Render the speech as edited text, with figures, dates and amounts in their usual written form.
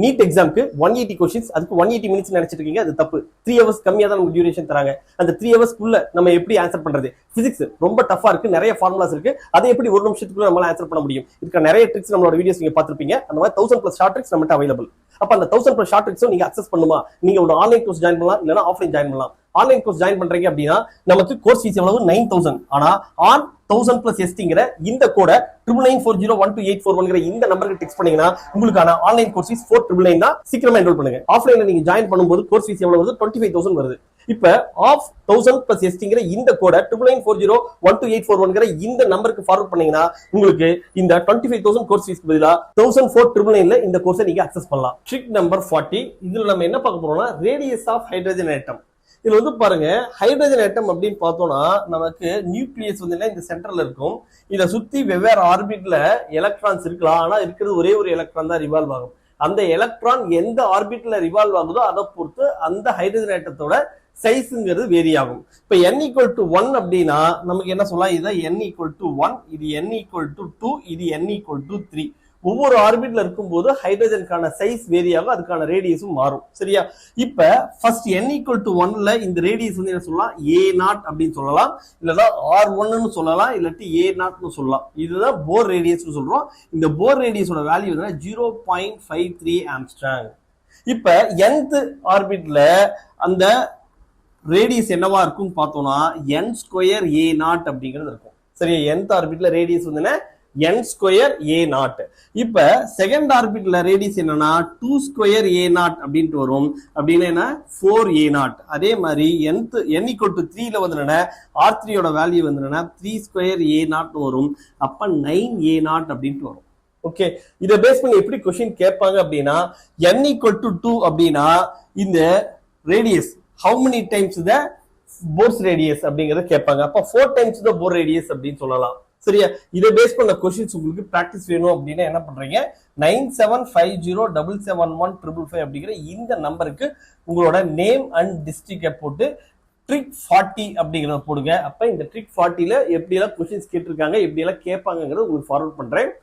NEET எக்ஸாம்க்கு 180 questions, அதுக்கு 180 minutes நினைச்சிட்டு இருக்கீங்க, அது தப்பு. 3 ஹவர்ஸ் கம்மியா தான் நமக்கு டியூரேஷன் தராங்க. அந்த 3 ஹவர்ஸ்க்குள்ள நம்ம எப்படி ஆன்சர் பண்றது? பிசிக்ஸ் ரொம்ப டஃபா இருக்கு, நிறைய ஃபார்முலாஸ் இருக்கு, அதை எப்படி ஒரு நிமிஷத்துக்குள்ள நம்மளால ஆன்சர் பண்ண முடியும்? இதுக்கு நிறைய ட்ரிக்ஸ் நம்மளோட வீடியோஸ் நீங்க பார்த்திருப்பீங்க. அந்த மாதிரி 1000+ ஷார்ட் ட்ரிக்ஸ் நம்மகிட்ட அவைலபிள். அப்ப அந்த 1000+ ஷார்ட் ட்ரிக்ஸும் நீங்க அக்சஸ் பண்ணுமா? நீங்க ஒரு ஆன்லைன் கோர்ஸ் ஜாயின் பண்ணலாம், இல்லைன்னா ஆஃப்லைன் ஜாயின் பண்ணலாம். ஆன்லைன் கோர்ஸ் ஜாயின் பண்றீங்க அப்படின்னா நமக்கு கோர்ஸ் ஃபீஸ் எவ்வளவு? 9000. ஆனா ஆன் 1000+STங்கிற இந்த கோட 9994012841 இந்த நம்பருக்கு டெக்ஸ்ட் பண்ணீங்கன்னா உங்களுக்கான ஆன்லைன் கோர்ஸ் ஃபீஸ் 4999 தான். சீக்கிரமா என்ரோல் பண்ணுங்க. ஆஃப்லைன்ல நீங்க ஜாயின் பண்ணும்போது கோர்ஸ் ஃபீஸ் எவ்வளவு வருது? 25000 வருது. இப்ப ஆஃப் 1000+STங்கிற இந்த கோட 9994012841 இந்த நம்பருக்கு ஃபார்வர்ட் பண்ணீங்கன்னா உங்களுக்கு இந்த 25000 கோர்ஸ் ஃபீஸ் பதிலா 14999 இந்த கோர்ஸை நீங்க அக்சஸ் பண்ணலாம். Trick number 40. இதுல நம்ம என்ன பார்க்க போறோம்னா ரேடியஸ் ஆஃப் ஹைட்ரஜன் ஆட்டம். இதுல வந்து பாருங்க, ஹைட்ரஜன் ஆட்டம் அப்படின்னு பார்த்தோம்னா நமக்கு நியூக்ளியஸ் வந்து இந்த சென்டர்ல இருக்கும். இதை சுத்தி வெவ்வேறு ஆர்பிட்ல எலக்ட்ரான்ஸ் இருக்கலாம், ஆனா இருக்கிறது ஒரே ஒரு எலக்ட்ரான் தான் ரிவால்வ் ஆகும். அந்த எலக்ட்ரான் எந்த ஆர்பிட்ல ரிவால்வ் ஆகுதோ அதை பொறுத்து அந்த ஹைட்ரஜன் ஆட்டத்தோட சைஸ்ங்கிறது வேரி ஆகும். இப்ப n = 1 அப்படின்னா நமக்கு என்ன சொல்லலாம்? இதான் n = 1, இது n = 2, இது n = 3. ஒவ்வொரு ஆர்பிட்ல இருக்கும்போது ஹைட்ரஜனுக்கான சைஸ் வேரி ஆகும், அதுக்கான ரேடியஸும் மாறும். சரியா? இப்ப ஃபர்ஸ்ட் n = 1ல இந்த ரேடியஸ் வந்து என்ன சொல்லலாம்? a0 அப்படின்னு சொல்லலாம், இல்லனா r1ன்னு சொல்லலாம், இல்லாட்டி a0ன்னு சொல்லலாம். இதுதான் போர் ரேடியஸ்னு சொல்றோம். இந்த போர் ரேடியஸோட வேல்யூ வந்து 0.53 ஆம்ஸ்ட்ராங். இப்ப nth ஆர்பிட்ல அந்த ரேடியஸ் என்னவா இருக்கும் பார்த்தோம்னா n² a0 அப்படிங்கிறது இருக்கும். சரியா? nth ஆர்பிட்ல ரேடியஸ் வந்து n² a0. இப்ப செகண்ட் ஆர்பிட்ல ரேடியஸ் என்னன்னா 2² a0 அப்படின்ட்டு வரும். அப்படின்னா 4a0. அதே மாதிரி n = 3ல வந்து r3யோட வேல்யூ வந்து 3² a0 வரும். அப்ப 9a0 அப்படின்ட்டு வரும். ஓகே, இதை பேஸ் பண்ணி எப்படி கொஸ்டின் கேட்பாங்க அப்படின்னா n = 2 அப்படின்னா இந்த radius how many times the Bohr's radius அப்படிங்கறத கேட்பாங்க. அப்ப 4 times the Bohr radius அப்படின்னு சொல்லலாம். சரியா? இதை பேஸ் பண்ண क्वेश्चंस உங்களுக்கு பிராக்டிஸ் வேணும் அப்படின்னா என்ன பண்றீங்க? 9750771155 அப்படிங்கிற இந்த நம்பருக்கு உங்களோட நேம் அண்ட் டிஸ்ட்ரிக்ட போட்டு ட்ரிக் 40 அப்படிங்கறத போடுங்க. அப்ப இந்த ட்ரிக் 40ல எப்படி எல்லாம் क्वेश्चंस கேட்டிருக்காங்க, எப்படி எல்லாம் கேட்பாங்கங்கறத உங்களுக்கு ஃபார்வர்ட் பண்றேன்.